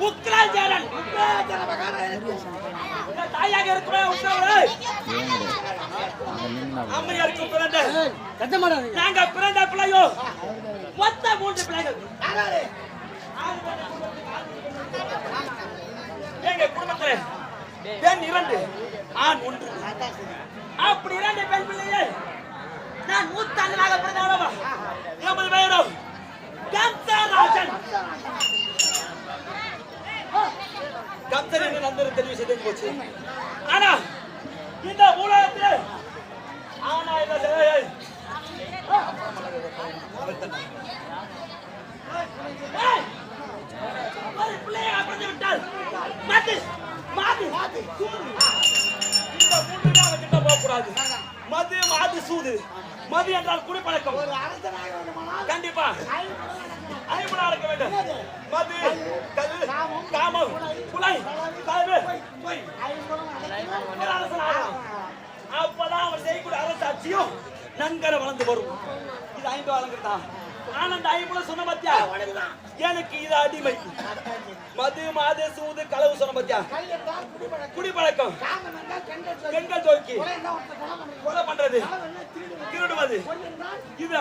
உக்ராஜரன் தாயாக இருக்குமே உக்ராவரே அம்மையாருக்கு பிறந்த நாங்க பிறந்த பிள்ளையோ மொத்த 3 பிள்ளைகள் எங்க குடும்பத்துல பெண் 2 ஆண் 1 அப்படி 2 பெண் பிள்ளைகள் நான் மூத்தாங்களாக பிறந்தவளவா எமது பெயரோ கம்சராஜன் கம்சன் என்று நந்தர் தெரிவு செய்து போச்சு ஆனா இந்த உலகத்தில் ஆனா இல்ல பிள்ளையை அப்படி விட்டால் மாத்து மாத்து இந்த 3 நாள் கிட்ட போகக்கூடாது மது மாது சூது மது என்றால் குடிப்பழக்கம் கண்டிப்பா 5 நாள் இருக்க வேண்டும் மது கது காமம் புலை கல்வி அப்பதான் அவர் செய்யக்கூடிய அரசாட்சியும் நன்கர வளர்ந்து வரும் இது 5 வளர்ந்துட்டா ஆனந்த 5 சொன்ன பத்தியா எனக்கு இது அடிமை மது மாது சூது களவு சொன்ன பத்தியா குடிப்பழக்கம் பெண்கள் தோக்கி கொலை பண்றது திருடுவது இது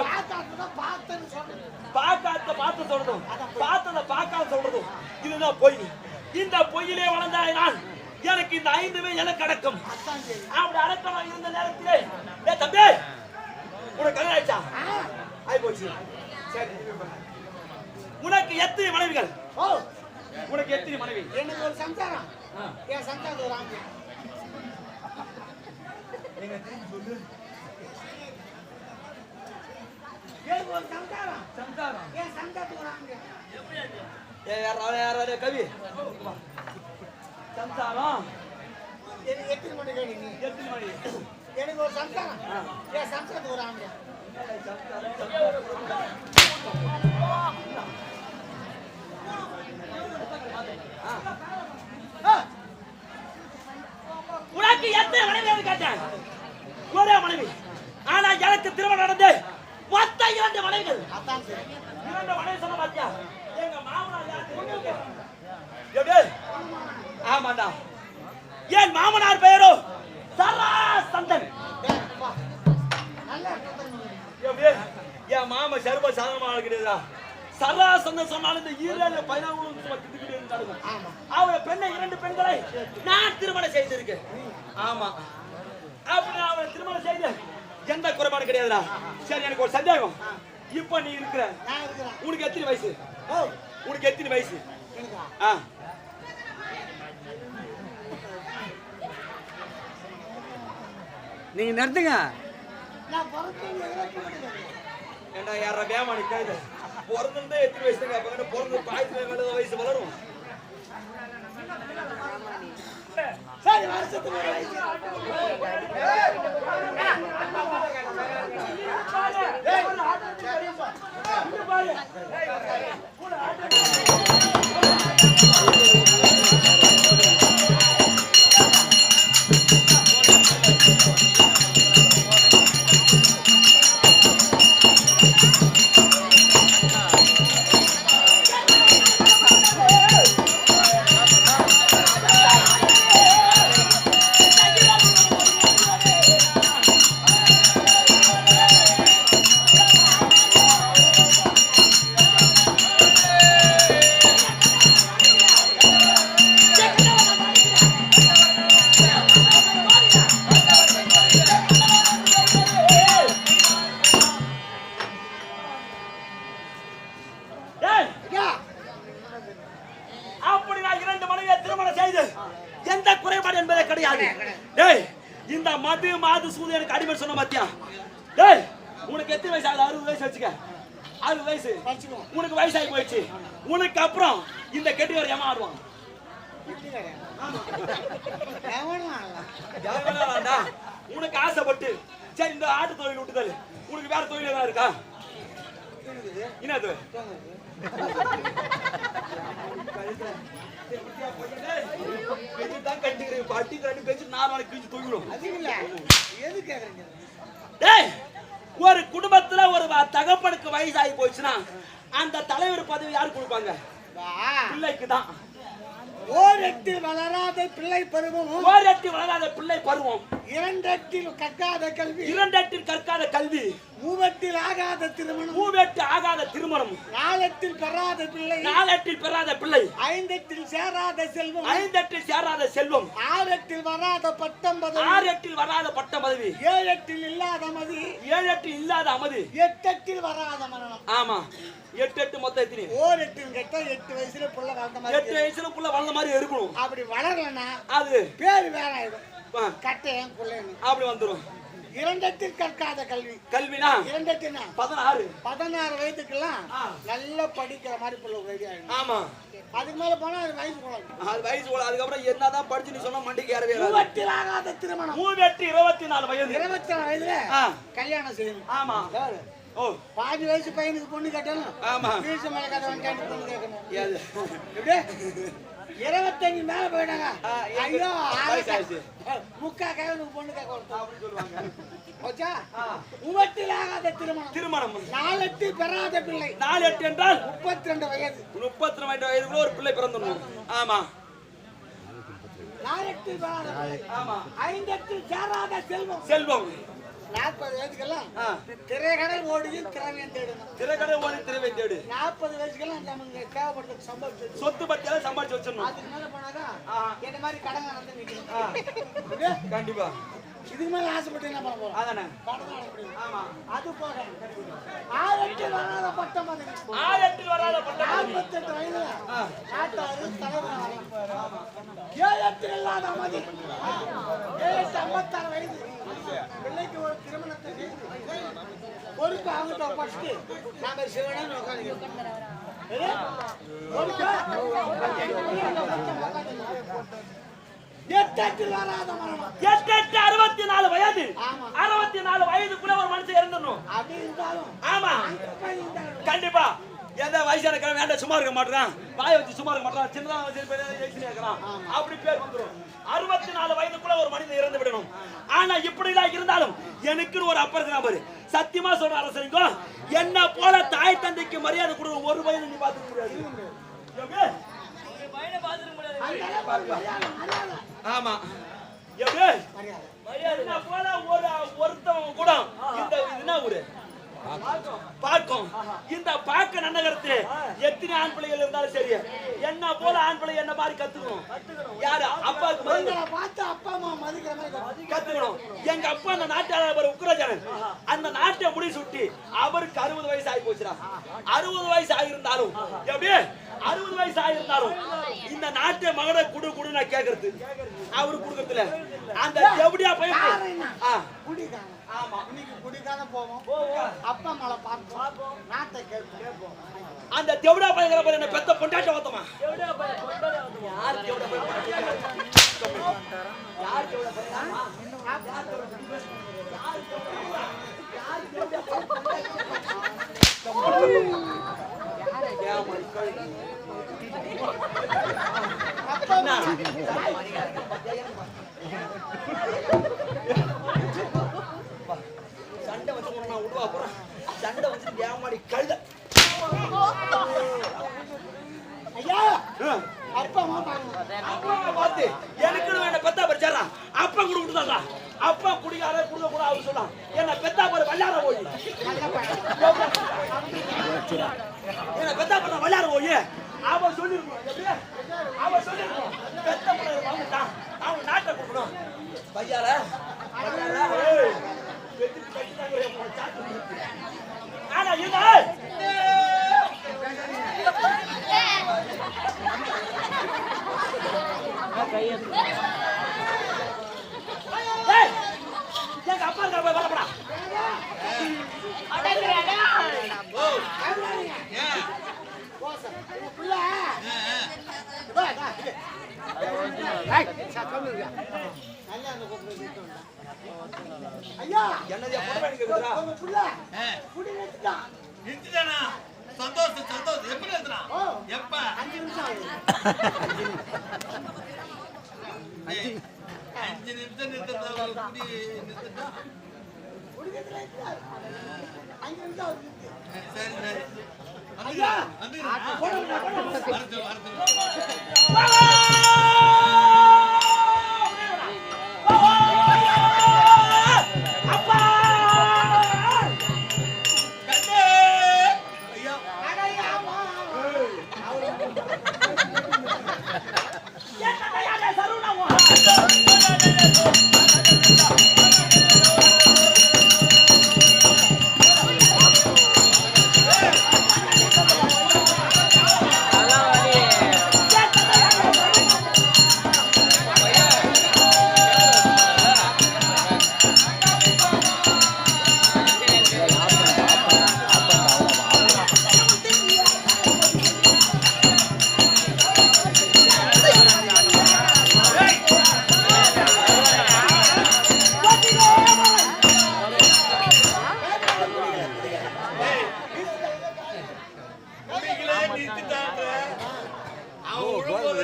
பார்க்காத பார்த்து சொல்றதும் பார்த்தத பார்க்காத சொல்றதும் இதுதான் பொய் இந்த பொய்யிலே வளர்ந்தாய் நான் எனக்கு இந்த 5 எனக்கு அடக்கம் அப்படி அடக்கம் இருந்த நேரத்திலே ஏ தம்பி உனக்கு கல்யாணம் ஆயிடுச்சா ஆயி போச்சு சரி உனக்கு எத்தனை மனைவிகள் உனக்கு எத்தனை மனைவி எனக்கு ஒரு சம்சாரம் என் சம்சாரம் ஒரு ஆம்பளை நீங்க திரும்பி சொல்லு எனக்கு ஒரு சம்சாரம் என் சம்சாரத்துக்கு ஒரு ஆம்பளை யாராவது கவி சம்சாரம் எனக்கு எத்தனை மணி கேடி நீ எத்தனை மணி எனக்கு ஒரு சம்சாரம் என் சம்சாரத்துக்கு ஒரு ஆம்பளை உனக்கு எத்தனை மனைவி கேட்டேன் ஒரே மனைவி ஆனா எனக்கு திருமணம் நடந்து மொத்த 2 மனைவிகள் 2 மனைவி சொன்ன பாத்தியா எங்க மாமனார் ஆமாண்டா என் மாமனார் பெயரோ சராசந்தன் என் மாம சர்வ சாதனமாக கிடையாதா சராசந்தன் சொன்னாலும் இந்த ஈரேழு 14 அவரை பெண்ணை 2 பெண்களை நான் திருமணம் செய்திருக்கேன் ஆமா அப்படி அவரை திருமணம் செய்து எந்த குறைபாடு கிடையாதுடா சரி எனக்கு ஒரு சந்தேகம் இப்ப நீ இருக்கிற உனக்கு எத்தனை வயசு உனக்கு எத்தனை வயசு நீங்க நடத்துங்க ஏண்டா யாரா வேமானி கேது பிறந்தே எத்தனை வயசு கேட்பாங்க பிறந்து பாயத்துல மேல வயசு வளரும் சரி வருஷத்துக்கு ஒரு வயசு இந்த மது மாது சூது எனக்கு அடிமை சொன்ன பாத்தியா டேய் உனக்கு எத்தனை வயசு ஆகுது 60 வயசு வச்சுக்க 60 வயசு உனக்கு வயசாகி போயிடுச்சு உனக்கு அப்புறம் இந்த கெட்டியார் ஏமா ஆடுவான் உனக்கு ஆசைப்பட்டு சரி இந்த ஆட்டு தொழில் விட்டுதல் உனக்கு வேற தொழில் ஏதாவது இருக்கா என்னது பாட்டி கட்டி பேச்சு 4 நாளைக்கு கீச்சு தூங்கிடும் ஒரு குடும்பத்துல ஒரு தகப்பனுக்கு வயசாகி போச்சுன்னா அந்த தலைவர் பதவி யாரு கொடுப்பாங்க பிள்ளைக்கு தான் ஓரெட்டில் வளராத பிள்ளை பருவமும் ஓரெட்டில் வளராத பிள்ளை பருவம் இரண்டெட்டில் கற்காத கல்வி இரண்டெட்டில் கற்காத கல்வி மூவெட்டில் ஆகாத திருமணம் மூவெட்டு ஆகாத திருமணம் நாலெட்டில் பெறாத பிள்ளை நாலெட்டில் பெறாத பிள்ளை ஐந்தெட்டில் சேராத செல்வம் ஐந்தெட்டில் சேராத செல்வம் ஆறெட்டில் வராத பட்டம் பதவி ஆறெட்டில் வராத பட்ட பதவி ஏழெட்டில் இல்லாத மதி ஏழெட்டில் இல்லாத அமது எட்டெட்டில் வராத மரணம் ஆமா எட்டு மொத்தம் எத்தனை ஓரெட்டில் கேட்டா 8 வயசுல புள்ள வளர்ந்த மாதிரி 8 வயசுல புள்ள வளர்ந்த மாதிரி இருக்கணும் அப்படி வளரலன்னா அது பேரு வேற ஆயிடும் கட்டையன் புள்ளைன்னு அப்படி வந்துரும் இரண்டெட்டில் கற்காத கல்வி கல்வினா இரண்டெட்டினா 16 வயதுக்கெல்லாம் நல்லா படிக்கிற மாதிரி புள்ள ரெடி ஆயிடும் ஆமா அதுக்கு மேல போனா அது வயசு போலாம் அது வயசு போல அதுக்கப்புறம் என்னதான் படிச்சு நீ சொன்னா மண்டிக்கு ஏறவே ஏறாது. மூவெட்டில் ஆகாத திருமணம் 24 வயது 24 வயதுல ஆ. கல்யாணம் செய்யணும் ஆமா ஓ பாதி வயசு பையனுக்கு பொண்ணு கட்டணும் ஆமா வீசு மேல கட்டவன் பொண்ணு கேட்கணும் ஏது எப்படி 25 மேல போயிட்டாங்க ஆ, ஐயோ வயசு ஆயிடுச்சு. முக்கா கைவனுக்கு பொண்ணு கேட்க கொடுத்தோம் அப்படி சொல்லுவாங்க ஓச்சா ஆ. மூவெட்டில் ஆகாத திருமணம் திருமணம் நாலெட்டு பெறாத பிள்ளை 4 என்றால் 32 வயது 32 வயதுக்குள்ள ஒரு பிள்ளை பிறந்துடணும் ஆமா நாலெட்டில் பெறாத பிள்ளை ஆமா ஐந்தெட்டில் சேராத செல்வம் செல்வம் 40 வயதுக்கெல்லாம் ஆ. திரைக்கடல் ஓடியும் திறமையும் தேடணும் திரைக்கடை ஓடி திரைவை தேடு 40 வயசுக்கெல்லாம் நமக்கு தேவைப்படுறது சம்பளம் சொத்து பத்தியெல்லாம் சம்பாதிச்சு வச்சிடணும் அதுக்கு மேல போனாக்கா ஆ. என்ன மாதிரி கடன் நடந்து நிற்கணும் ஆ. அப்படியே? கண்டிப்பா இதுக்கு மேல ஆசைப்பட்டு என்ன பண்ண போறோம் அதானே கடன் அடைக்கணும். ஆமா அது போக ஆயிரத்தில் வராத பட்டம் பதவி 6 வராத பட்ட 48 வயதுல ஆ. நாட்டாரு தலைவர் 7 இல்லாத மதி 56 வயது பிள்ளைக்கு ஒரு திருமணத்தை செய்து பொறுப்பு அவங்க ஃபர்ஸ்ட் நாம சிவனன் உட்காந்துக்கிறோம் எட்டத்தில் வராத மரணம் 64 வயது ஆமா. 64 வயதுக்குள்ள ஒரு மனுஷன் இறந்துடணும் அப்படி இருந்தாலும் ஆமா அந்த பையன் இருந்தாலும் கண்டிப்பா எந்த வயசான கிழமை வேண்டாம் சும்மா இருக்க மாட்டான் வாய வச்சு சும்மா இருக்க மாட்டான் சின்னதா வச்சு இருக்கிறான் அப்படி பேர் வந்துடும் 64 வயதுக்குள்ள ஒரு மனிதன் இறந்து விடணும் ஆனா இப்படி எல்லாம் இருந்தாலும் எனக்குன்னு ஒரு அப்பா இருக்கிற பாரு சத்தியமா சொல்ற அரசரிங்கோ என்ன போல தாய் தந்தைக்கு மரியாதை கொடுக்க ஒரு வயது நீ பாத்துக்க முடியாது எப்படி? அந்த அளவுக்கு மரியாதை. ஆமா எப்படி மரியாதை. என்ன போல ஒருத்தவங்க கூட இந்த என்ன ஊரு பாக்கம் இந்த பாக்க நன்னகரத்து எத்தனை ஆண் பிள்ளைகள் இருந்தாலும் சரி என்ன போல ஆண் பிள்ளை என்ன மாதிரி கத்துக்கணும் யாரு அப்பாவுக்கு மதிக்கணும். உங்களை பார்த்து அப்பா அம்மா மதிக்கிற மாதிரி கத்துக்கணும் எங்க அப்பா அந்த நாட்டாளர் உக்ரஜனன் அந்த நாட்டை முடி சுட்டி அவருக்கு 60 வயசு ஆகி போச்சுடா 60 வயசு ஆகியிருந்தாலும் எப்படி 60 வயசு ஆகியிருந்தாலும் இந்த நாட்டை மகனை குடு நான் கேக்குறது அவரு குடுக்கறதுல அந்த எப்படியா பையன் குடிக்கான ஆமா இன்னைக்கு குடிக்கான போவோம் அப்பா அம்மாவை பார்ப்போம் நாட்டை கேட்போம் அந்த தேவடா பையங்கிற பாரு என்ன பெத்த பொண்டாட்ட ஓத்தமா யார் தேவடா பையன் யார் தேவடா பையன் சண்டை வச்சு நான் விடுவா போறேன் சண்டை வச்சு ஏமாடி கழுத ஐயா அப்பா அம்மா பாருங்க அப்பா பார்த்து எனக்கு என்ன பெத்தா பறிச்சாரா அப்பா கூட விட்டுதாடா அப்பா குடிக்கார குடுக்க கூட அவர் சொன்னான் என்ன பெத்தா பாரு வல்லார போய் என்ன பெத்தா பாரு வல்லார போய் அவன் சொல்லிருக்கணும் அவன் சொல்லிருக்கணும் பெத்த பிள்ளை வாங்கிட்டான் அவன் நாட்டை கொடுக்கணும் பையார ஆனா இருந்தா எங்க அப்பா இருக்க போய் வரப்படா ஐயா என்னது பொண்ணு கேக்குறா உங்க புள்ள குடி நிறுத்திட்டான் நிறுத்திட்டானா? சந்தோஷம் சந்தோஷம். எப்படி நிறுத்தினா? ஓ எப்ப? 5 நிமிஷம் ஆகுது. ஏய், 5 நிமிஷம் நிறுத்தத்தை ஒரு குடி நிறுத்திட்டா? குடிக்கிறதுல இருக்கிறார். 5 நிமிஷம் ஆகுது. சரி சரி. ஐயா வந்துடுறேன். போடுங்க, போடுங்க. வரட்டும் வரட்டும்.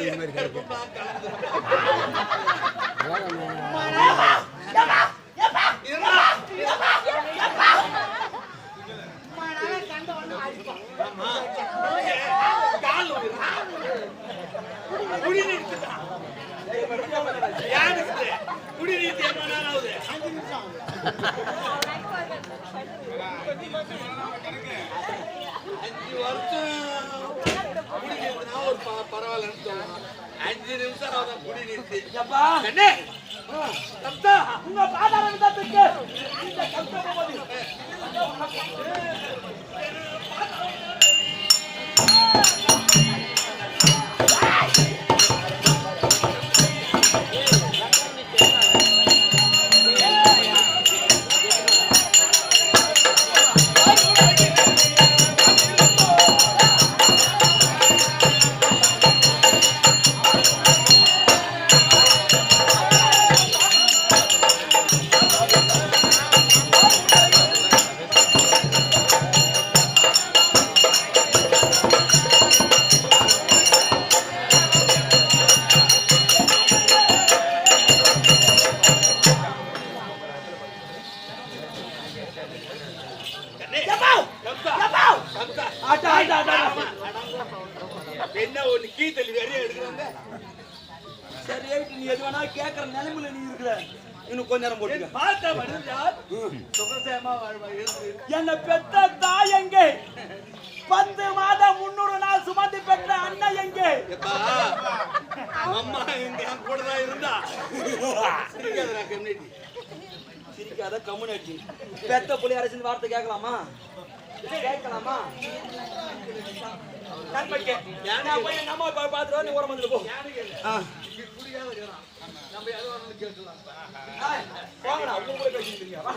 இந்த மாதிரி கிடைக்கும். குடிநீர் என்ன நேரம் ஆகுது? 5 நிமிஷம் 5 வருஷம் குடிநீர்னா ஒரு பரவாயில்லன்னு சொல்லலாம். 5 நிமிஷம் ஆகுது குடிநீர். எப்பா கண்ணே கப்தா உங்க பாதாரம் தான் இருக்கு இந்த கப்தா போகுது என்ன ஒண்ணு கீ தள்ளி வெறிய எடுக்கிறாங்க. சரி நீ எது வேணா கேக்குற நிலைமையில நீ இருக்கிற இன்னும் கொஞ்ச நேரம் போட்டு பார்த்தா யார் சுகசேமா வாழ்வாய். என்ன பெத்த தாய் எங்கே 10 மாதம் 300 நாள் சுமந்து பெற்ற அண்ணன் எங்கே அம்மா என் கூட தான் இருந்தா. சிரிக்காதடா கம்யூனிட்டி. சிரிக்காத கம்யூனிட்டி பெத்த புள்ளி அரசின் வார்த்தை கேட்கலாமா கேட்கலாமா நண்பனுக்கு நான் போய் எங்க அம்மா அப்பா பாத்துட்டு நீ ஓரம் வந்து போ நம்ம யாரோ ஒன்று கேட்கலாம். போங்கடா உங்க போய் பேசிட்டு இருக்கீங்க வா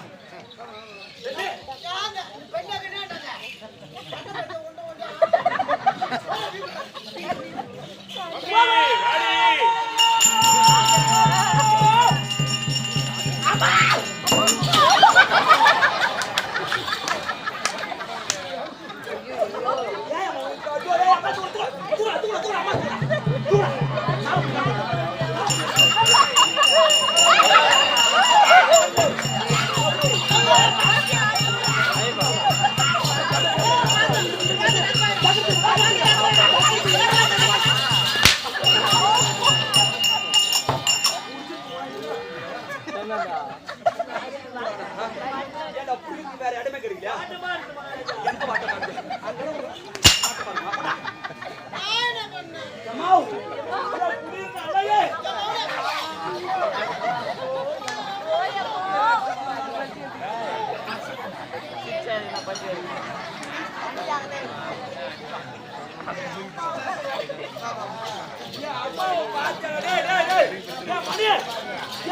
வேற இடமே கிடைக்கல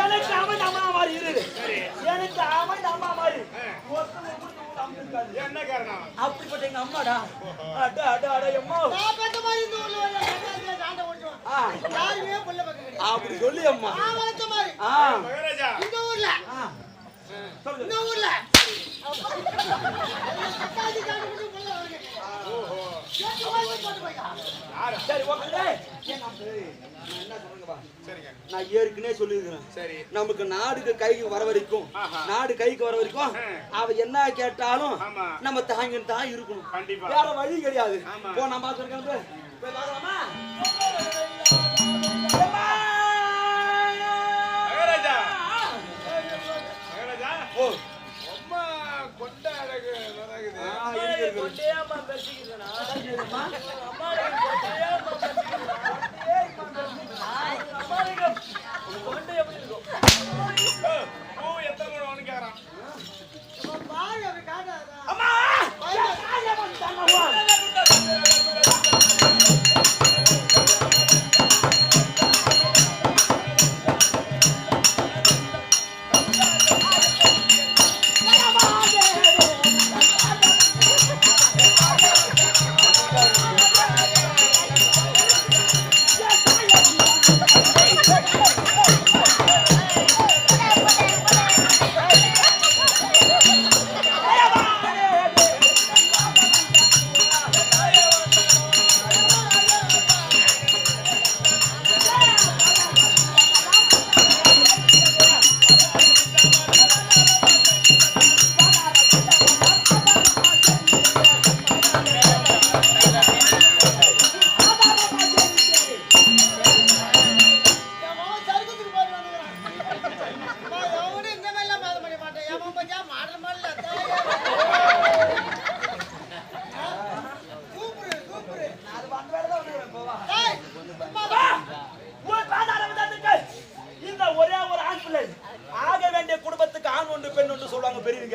எனக்கு அவன் அம்மா மாதிரி இரு எனக்கு அவன் அம்மா மாதிரி என்ன காரணம்? அப்படிப்பட்ட எங்க அம்மாடா அட அட அட அம்மா நான் பெத்த மாதிரி இந்த ஊர்ல வந்து சாண்ட ஓடுறோம் யாருமே புள்ள பக்கம் அப்படி சொல்லி அம்மா நான் வளர்த்த மாதிரி மகாராஜா இந்த ஊர்ல சொல்லு இந்த ஊர்ல கட்டாதி சாண்ட மட்டும் புள்ள வருது ஓஹோ கேட்டு வாங்கி போட்டு போய்யா சரி ஓகே என்ன சொல்றீங்க பா சரிங்க நான் ஏற்கனவே சொல்லிருக்கேன் சரி நமக்கு நாடுக்கு கைக்கு வர வரைக்கும் நாடு கைக்கு வர வரைக்கும் அவ என்ன கேட்டாலும் நம்ம தாங்கிட்டு தான் இருக்கணும் கண்டிப்பா வேற வழி கிடையாது போ நான் பாத்துறேன் போய் பார்க்கலாமா மகாராஜா மகாராஜா ஓ அம்மா கொண்ட அழகு நல்லாகுது. கொண்டையாமா பேசிக்கிறேனா அம்மா அம்மா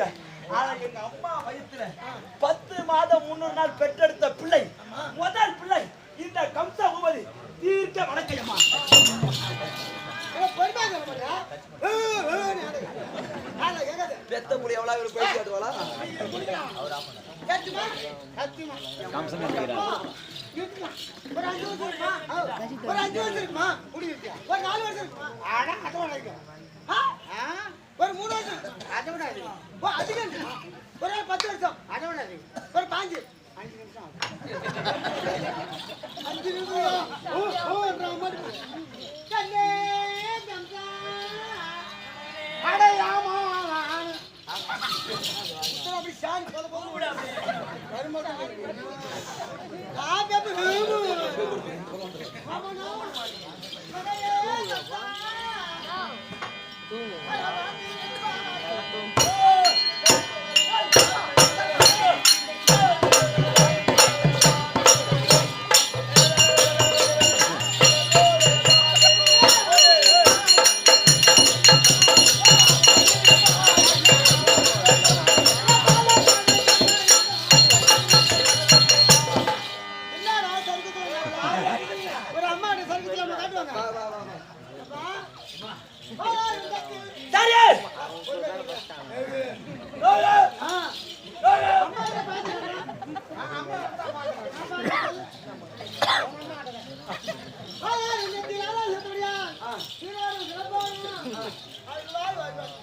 நீங்க ஆனா எங்க அம்மா வயித்துல 10 மாதம் 300 நாள் பெற்றெடுத்த பிள்ளை முதல் பிள்ளை இந்த கம்ச பூபதி தீர்க்க வணக்கையம்மா. பெத்த புள்ளி எவ்வளவு பேசி காட்டுவாளா? ஒரு 5 வருஷம் இருக்குமா? ஒரு 5 வருஷம் இருக்குமா? ஒரு 4 வருஷம் இருக்குமா? ஆனா அதை விட அதிகம். ஒரு 3 வருஷம் அதை விட அதிகம். அதிகம் இருக்குமா? ஒரு 10 வருஷம் அதை விட அதிகம். ஒரு 5 நிமிஷம் 5 நிமிஷம் அடையாமா அப்படி சாணி போல போக முடியாது.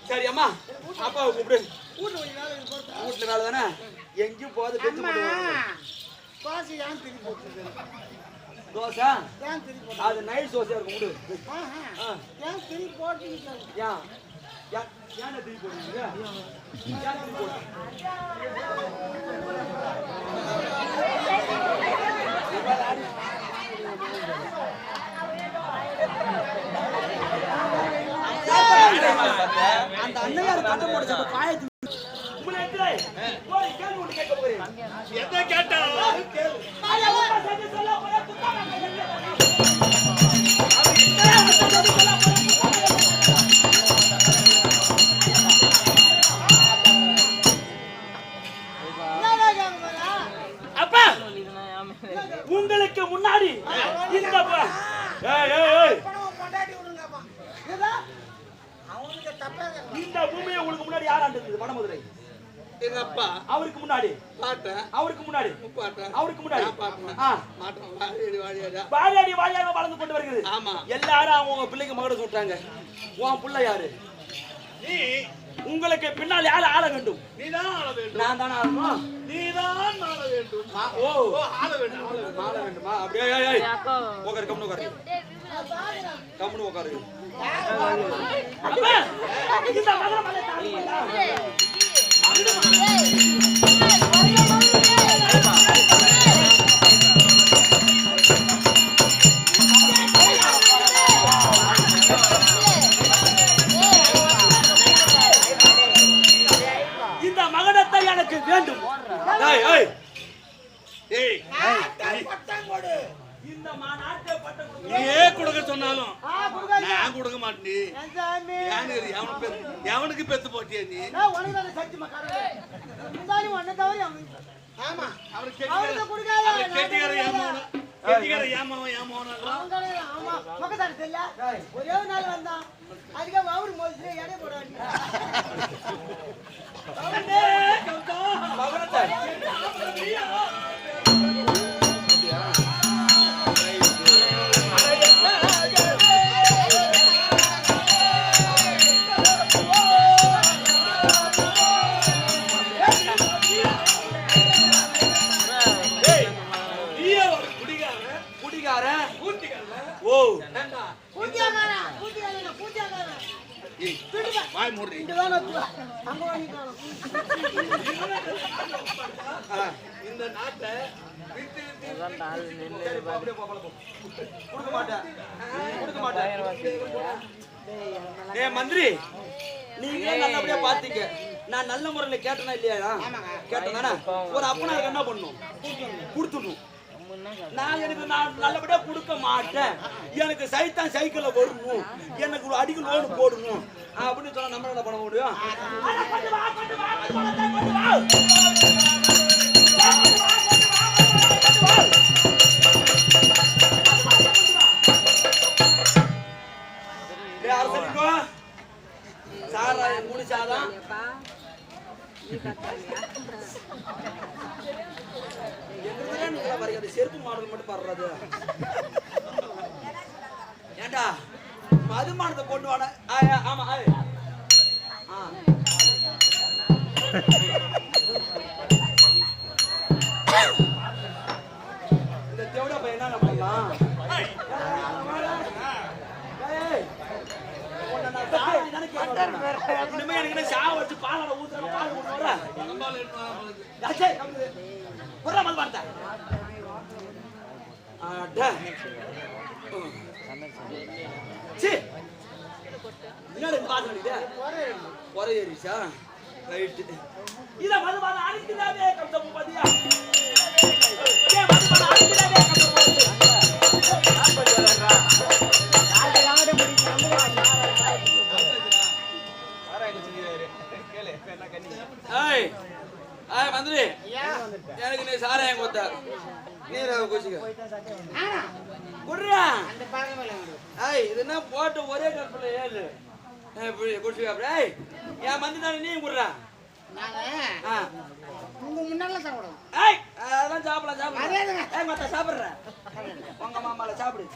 சரி அம்மா அப்பாவை கூப்பிடு. வீட்டுல வேலை தானே எங்கேயும் போகாத பெற்று தோசை அது நைட் தோசையா இருக்கும் விடு. ஏன் திருப்பி போடுறீங்க? அந்த அண்ணையார் கட்ட போட காயத்து எதை கேட்டா அப்பா உங்களுக்கு முன்னாடி இந்த பூமியை உங்களுக்கு முன்னாடி யார் ஆண்டு வடமதுரை? எங்க அப்பா. அவருக்கு முன்னாடி பாட்டன். அவருக்கு முன்னாடி முப்பாட்டன். அவருக்கு முன்னாடி வாழையடி வாழையாக வளர்ந்து கொண்டு வருகிறது. ஆமா. எல்லாரும் அவங்க பிள்ளைக்கு மகட சொல்றாங்க. உன் பிள்ளை யாரு? நீ. உங்களுக்கு பின்னால் யாரு ஆள வேண்டும்? நீதான் ஆள வேண்டும். நான் தானே ஆளணும்? நீதான் ஆள வேண்டும். ஓ ஆள வேண்டும். ஆள வேண்டுமா? அப்படியே உட்காரு கம்முனு உட்காரு கம்முனு உட்காரு. அப்பா இந்த மகர மலை தாளிங்களா? இந்த மகனத்தை எனக்கு வேண்டும். இந்த மாநாட்டை பட்ட நீயே கொடுக்க சொன்னாலும் நான் கொடுக்க மாட்டேன். எவனுக்கு பெத்து போட்டியா நீ? ஒரே நாள் வந்தான் அதுக்காக அவரு மோதிச்சு எடை போடுவாங்க. வாய் மூடி. இந்த நாட்டை விட்டு மந்திரி நீங்க நல்லபடியா பாத்தீங்க. நான் நல்ல முறையில கேட்டனா இல்லையா? கேட்டேன் தானே. ஒரு அப்பனா என்ன பண்ணும்? கொடுத்துடணும். நான் நல்லபடியா கொடுக்க மாட்டேன். எனக்கு சைத்தான் சைக்கிள்ல வரணும், எனக்கு ஒரு அடிக்கு லோன் போடணும் அப்படின்னு சொன்னா நம்ம என்ன பண்ண முடியும்? அரசனிக்கும் சாராயம் குடிச்சாதான் செருப்பு மாடல் மட்டும் பாடுறது. ஏண்டா மதுமானத்தை கொண்டு வாட. ஆமா இந்த தேவடா பையன் என்ன பண்ணலாம்? எனக்கு சாவ வச்சு பாலாட ஊத்துற பால் கொண்டு வர ஒரேரிச்சா ரைட்டு. இத மதுபான அடிக்கிறாவே கம்சம் பாத்தியா? மதுபான அடிக்கிறாவே கம்சம் மந்திரி, எனக்கு நீ சாராயம் கொடுத்தா நீர குடிச்சுக்க குடுறா. இது என்ன போட்டு ஒரே கற்பில் ஏழு குடிச்சுக்க. அப்படி என் மந்தி தானே நீ குடுறா. அதெல்லாம் சாப்பிடலாம் சாப்பிடலாம். மத்த சாப்பிடுற உங்க மாமால சாப்பிடு.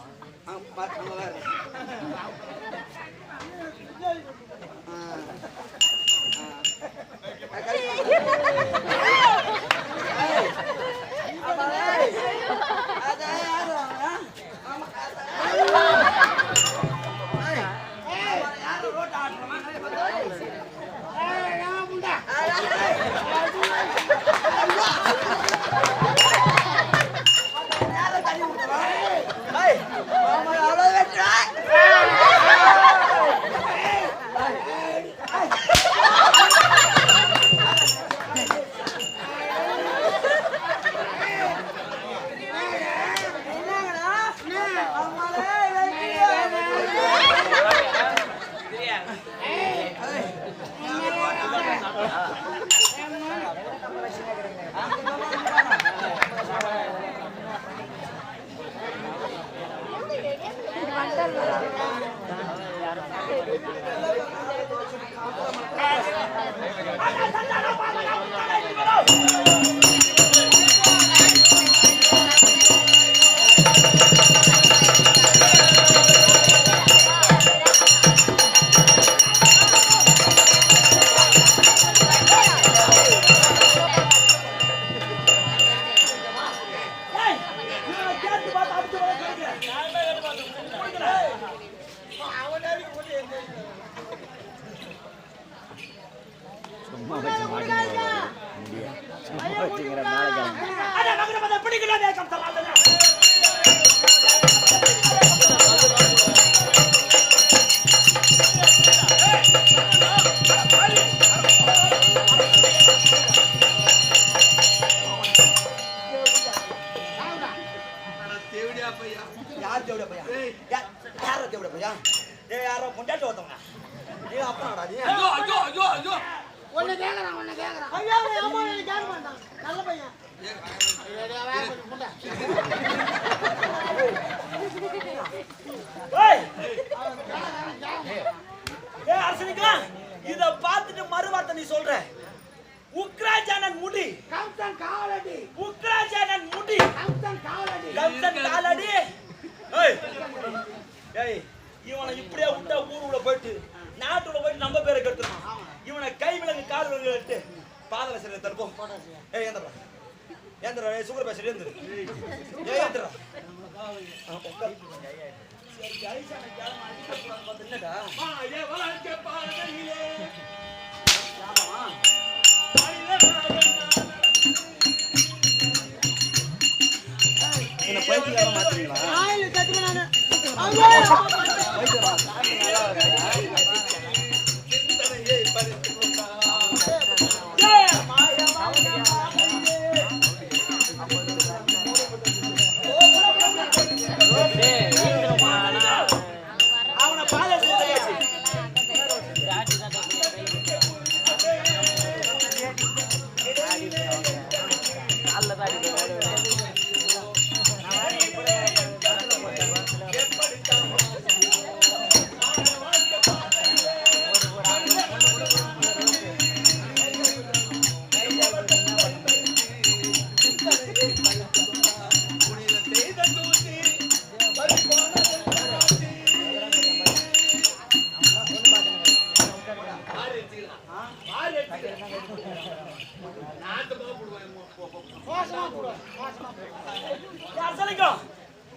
இத பார்த்துட்டு மறுவார்த்தை நீ சொல்ற உக்ராஜானன் முடி கம்சன் காலடி உக்ராஜானன் முடி கம்சன் காலடி ஏய் ஏய் இவனை இப்படியே விட்டா ஊருக்குள்ள போயிட்டு நாட்டுல போயிட்டு நம்ம பேரை கெடுத்துறான். இவனை கை விலங்கு கால் விலங்கு எடுத்து பாதல சிறை தடுப்போம். ஏய் ஏந்திரா ஏந்திரா சுகர் பேசுற ஏந்திரு ஏய் ஏந்திரா சரி ஐசான கேளமா அடிக்க வந்து என்னடா ஏ வளர்க்க பாதையிலே ஆமா என்ன பைத்தியக்கார மாத்துறீங்களா? ஆயில கட்டுங்க நானு ஐயோ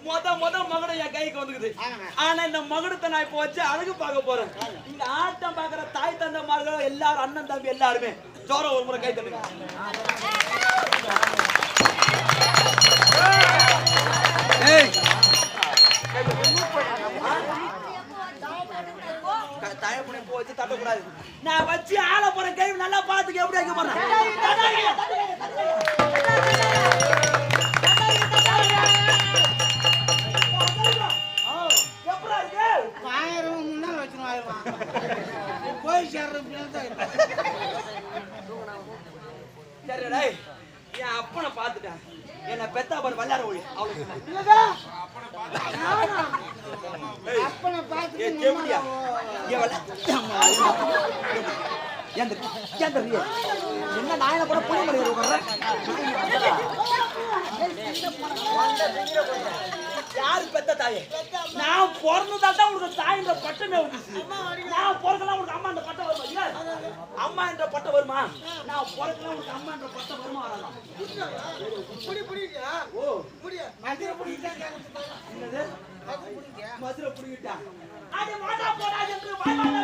முத மகடம் என் கைக்கு வந்துக்குது. ஆனா இந்த மகடத்தை நான் இப்ப வச்சு அழகு பார்க்க போறேன். இங்க ஆட்டம் பாக்குற தாய் தந்தைமார்கள் எல்லாரும், அண்ணன் தம்பி எல்லாருமே ஜோரம் ஒரு முறை கை தட்டுங்க. தயப்பனை போ வச்சு தட்டக்கூடாது. நான் வச்சு ஆள போறேன். கை நல்லா பாத்துக்க. எப்படி வைக்க போறேன்? என் அப்பனை பாத்துட்டேன். என்ன பெத்தா பாரு வல்லார ஒளி. என்ன நாயன கூட புரிய முடியாது. யாரு பெத்த தாயே? நான் பிறந்ததால் தான் உனக்கு தாயின்ற பட்டமே வந்துச்சு. நான் பிறக்கலாம் உனக்கு அம்மா என்ற பட்டம் வருமா? இல்ல அம்மா என்ற பட்டம் வருமா? நான் பிறக்கலாம் உனக்கு அம்மா என்ற பட்டம் வருமா? வரலாம். ஓ மதுரை புடிக்கிட்டா அது மாட்டா போடா என்று வாய்வாங்க.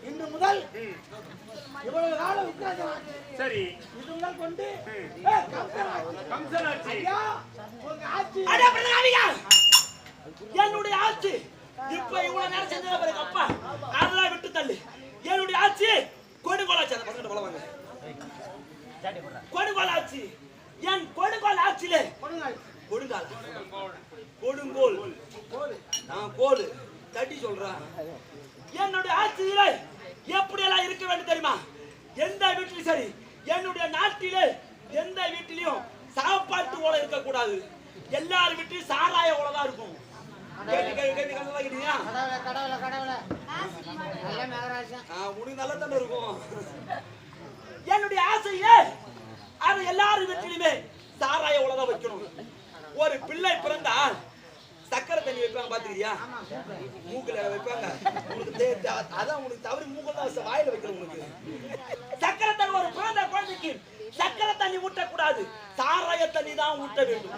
இன்று முதல் இவ்வளவு காலம் வித்தியாசம். சரி, இது முதல் கொண்டு கம்சனாட்சி என்னுடைய ஆட்சி. இப்ப இவ்வளவு நேரம் செஞ்ச பிறகு அப்பா அதெல்லாம் விட்டு தள்ளு. என்னுடைய ஆட்சி கொடுங்கோலாட்சி. அந்த பசங்க போல வாங்க. கொடுங்கோலாட்சி. என் கொடுங்கோல் ஆட்சியிலே கொடுங்கால கொடுங்கோல் நான் கோல் தட்டி சொல்றேன். என்னுடைய ஆட்சியிலே எப்படி எல்லாம் இருக்க வேண்டும் தெரியுமா? எந்த வீட்டிலும் சரி, என்னுடைய நாட்டிலே எந்த வீட்டிலையும் சாப்பாட்டு ஓலை இருக்க கூடாது. எல்லார் வீட்டிலும் சாராய ஓலை தான் இருக்கும். உனக்கு நல்ல தானே இருக்கும். என்னுடைய ஆசையிலே அது எல்லாரும் வீட்டிலுமே சாராய ஓலை தான் வைக்கணும். ஒரு பிள்ளை பிறந்தால் சக்கரை தண்ணி வைப்பாங்க பாத்துக்கிறியா? மூக்குல வைப்பாங்க. உனக்கு அதான் உனக்கு தவறி மூக்குல தான் வாயில வைக்கணும். உனக்கு சக்கரை தண்ணி ஒரு பிறந்த குழந்தைக்கு சக்கரை தண்ணி ஊட்டக்கூடாது, சாராய தண்ணி தான் ஊட்ட வேண்டும்.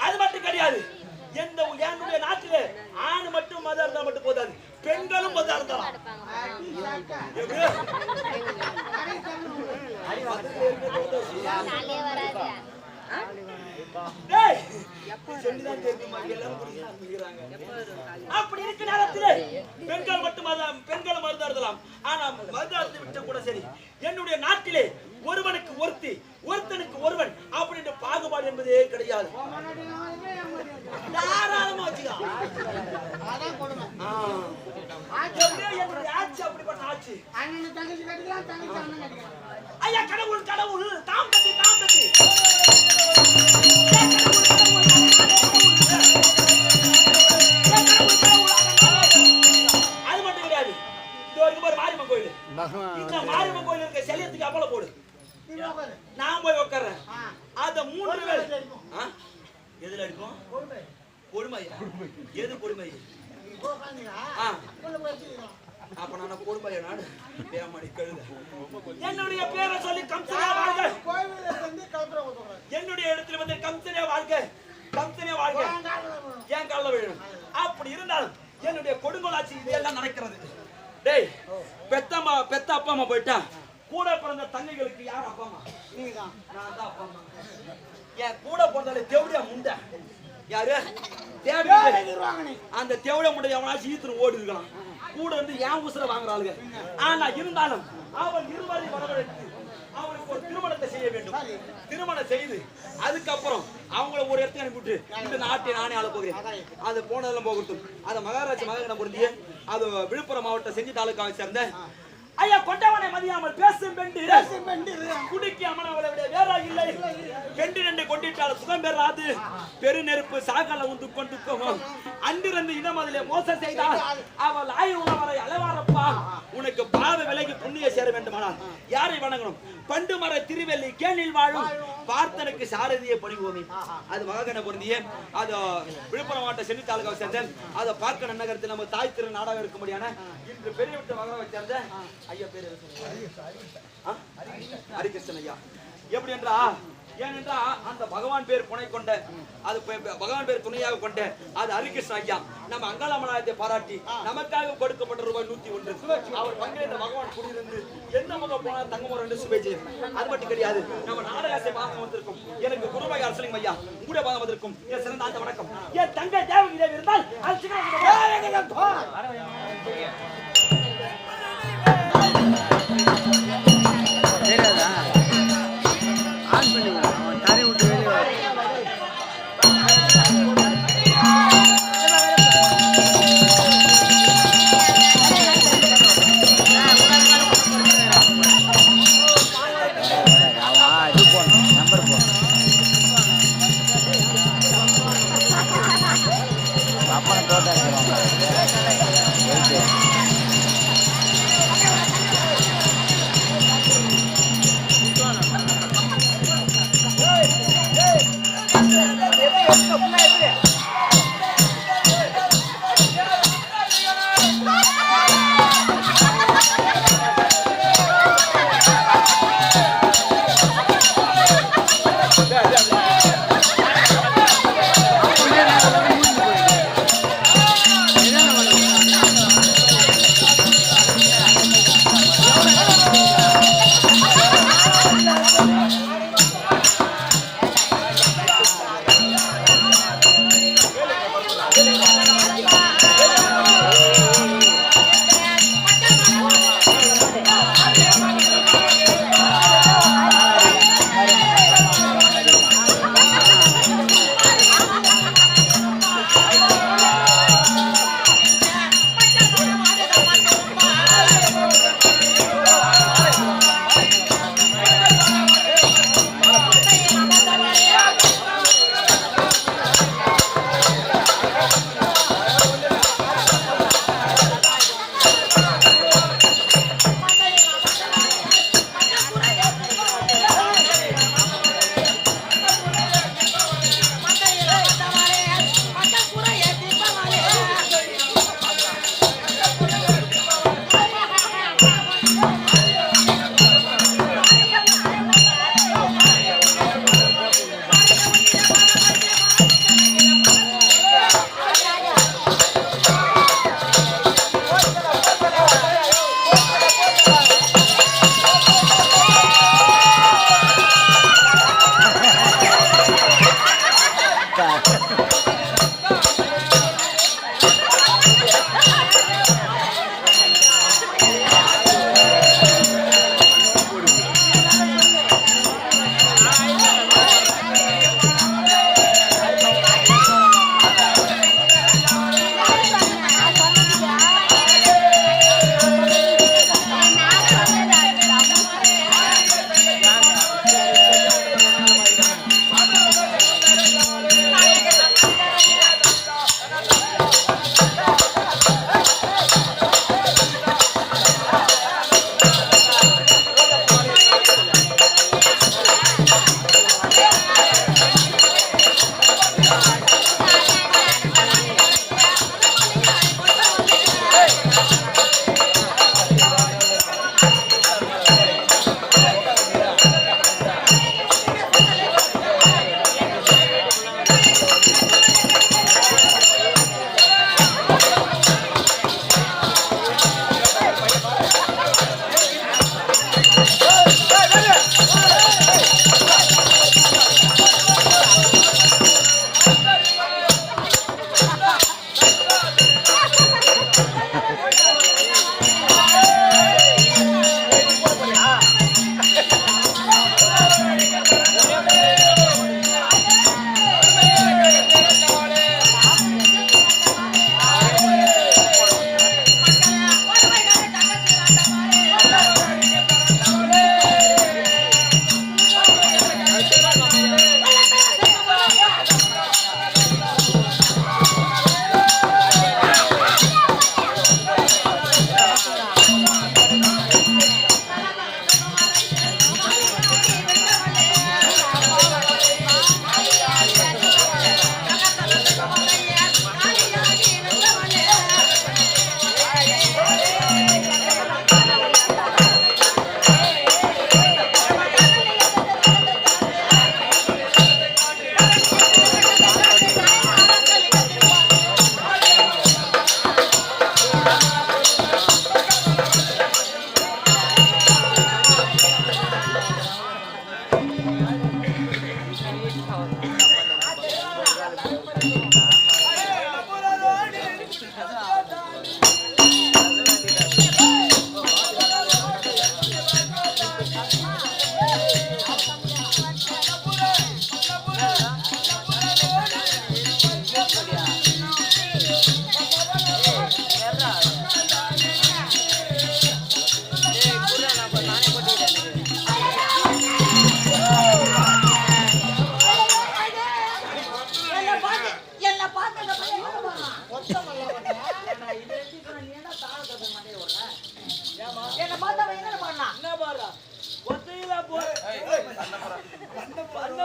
அது மட்டும் கிடையாது. என்னுடைய நாட்டிலே ஆண் மட்டும் மதம் இருந்தா மட்டும் போதாது, பெண்களும் மதம் இருந்தாலும். அப்படி இருக்க நேரத்திலே பெண்கள் மட்டும் பெண்கள் மருந்து அருந்தலாம். ஆனா மருந்து அருந்து விட்ட கூட சரி. என்னுடைய நாட்டிலே ஒருவனுக்கு ஒருத்தி, ஒருத்தனுக்கு ஒருவன் அப்படின்ற பாகுபாடு என்பதே கிடையாது. தாராளமா வச்சுக்கலாம். என்னுடைய ஆட்சி அப்படிப்பட்ட ஆட்சி. ஐயா கடவுள் கடவுள் தாம் கட்டி தாம் கட்டி அது மட்டும் கிடையாது. இது ஒரு மாரியம்மன் கோயில். இந்த மாரியம்மன் கோயில் இருக்க செலியத்துக்கு அப்பள போடு. நான் போய் உட்கார்றேன். அத 3 பேர் எதுல இருக்கும்? கொடுமை. எது கொடுமை? அப்ப நான் கொடுமைய நாடு பேமாடி கழுத. என்னுடைய பேரை சொல்லி கம்சனே வாழ்க. கோவில்ல வந்து கவுத்தர ஊத்துறாங்க. என்னுடைய இடத்துல வந்து கம்சனே வாழ்க. கம்சனே வாழ்க. ஏன் கால்ல விழும்? அப்படி இருந்தாலும் என்னுடைய கொடுங்கோலாட்சி இதெல்லாம் நடக்கிறது. டேய் பெத்த அப்பா அம்மா போயிட்டா கூட பிறந்த தங்கைகளுக்கு யார் அப்பா அம்மா? நீதான். நான் தான் அப்பா அம்மா. என் கூட பிறந்தாலே தேவடியா முண்டை. யாரு? தேவடி. அந்த தேவடியா முண்டை எவனாச்சும் ஈத்துரு ஓடி இருக்கலாம். கூட வந்து ஏன் உசுர வாங்குறாளுங்க. ஆனா இருந்தாலும் அவன் இருவரை வரவழைத்து அவனுக்கு ஒரு திருமணத்தை செய்ய வேண்டும். திருமணம் செய்து அதுக்கப்புறம் அவங்கள ஒரு இடத்துக்கு அனுப்பிவிட்டு இந்த நாட்டை நானே ஆள போகிறேன். அது போனதெல்லாம் போகட்டும். அது மகாராஜா மகன் பொருந்திய அது விழுப்புரம் மாவட்டம் செஞ்சி தாலுகாவை சேர்ந்த ஐயா கொண்டவனை மதியாமல் பேசும் பெண்டு குடிக்கு அமனவளை விட வேற இல்லை. பெண்டு ரெண்டு கொண்டிட்டால் சுகம் பெறாது. பெரு நெருப்பு சாகல உந்து கொண்டு போகும். அன்றிருந்து இனம் அதிலே மோசம் செய்தால் அவள் ஆயுள்ளவரை அளவாரப்பா. உனக்கு பாவ விலகி புண்ணிய சேர வேண்டுமானால் யாரை வணங்கணும்? பண்டு மர திருவெள்ளி கேணில் வாழும் பார்த்தனுக்கு சாரதியை பணிவோமே. அது மககன பொருந்திய அது விழுப்புரம் மாவட்ட சென்னை தாலுகாவை சேர்ந்த அதை பார்க்க நன்னகரத்தில் நம்ம தாய் திரு நாடாக இருக்கும்படியான இன்று பெரிய விட்டு மகராவை சேர்ந்த ஐயா பேரு ஹரிகிருஷ்ணன் ஐயா. எப்படி என்றா ஏனென்றா அந்த பகவான் பேர் புனை கொண்ட அது பகவான் பேர் துணையாக கொண்ட அது ஹரிகிருஷ்ணன் ஐயா நம்ம அங்காளமலாயத்தை பாராட்டி நமக்காக கொடுக்கப்பட்ட ரூபாய் 101 அவர் பங்கேற்ற பகவான் குடியிருந்து எந்த முகம் போனா தங்கமரம் என்று சுபேஜி. அது மட்டும் கிடையாது நம்ம நாடகாசை பாகம் வந்திருக்கும். எனக்கு குருவாய் அரசலிங்கம் ஐயா உங்களுடைய பாகம் வந்திருக்கும். என் சிறந்த அந்த வணக்கம். என் தங்கை தேவகி தேவி இருந்தால் தெரியாதா? ஆன் பண்ணி அவன் தரை விட்டு வெளியே வர. இது போடணும், நம்பர் போடணும். அப்பனை போட்டா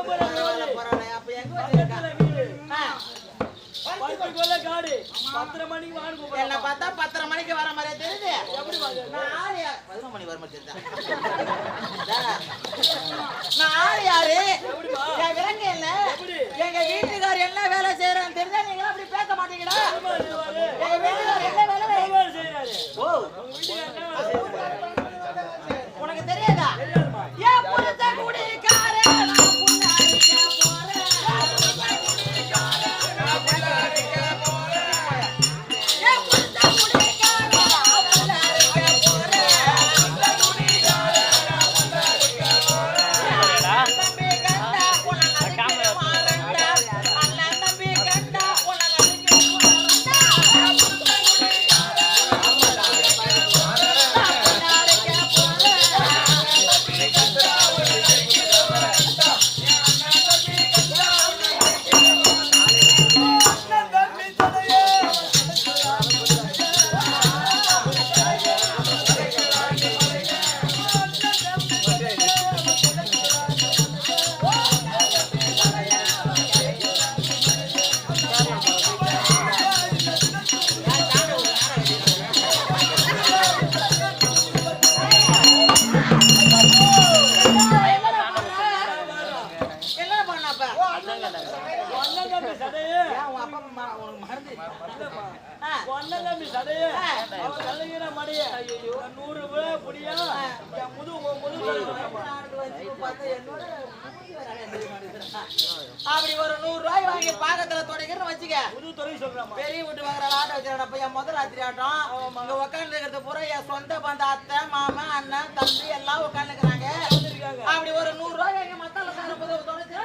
பரவாயில்ல. அப்ப எங்க வச்சிருக்கா? என்ன பார்த்தா 10:30 மணிக்கு வர மாதிரியே தெரியுது. நான் ஆளு யாரு? 11 மணி வர மாதிரி தெரியுதா? நான் ஆளு யாரு? என் விலங்கு என்ன? எங்க வீட்டுக்காரர் என்ன வேலை செய்யறான்னு தெரிஞ்சா நீங்க அப்படி பேச மாட்டீங்கடா. எங்க வீட்டுக்காரர் என்ன வேலை செய்யறாரு? ஓ, உனக்கு தெரியாதா? ஏன் புரிச்ச குடிக்காரே நான் புண்ணாடிக்க போறேன். அப்படி ஒரு 100 ரூபாய் வாங்கி பாக்கத்துல தொடங்கிறன்னு வச்சுக்க. பெரிய வீட்டு வாங்குற ஆட்டோ வச்சிருக்கா என் முதல் ராத்திரி ஆட்டம். இங்க உட்காந்து இருக்கிறது பூரா என் சொந்த பந்த அத்தை மாமன் அண்ணன் தம்பி எல்லாம் உட்காந்துக்கிறாங்க. அப்படி ஒரு 100 ரூபாய் வாங்கி மத்தால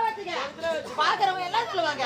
வச்சுக்க பாக்குறவங்க எல்லாம் சொல்லுவாங்க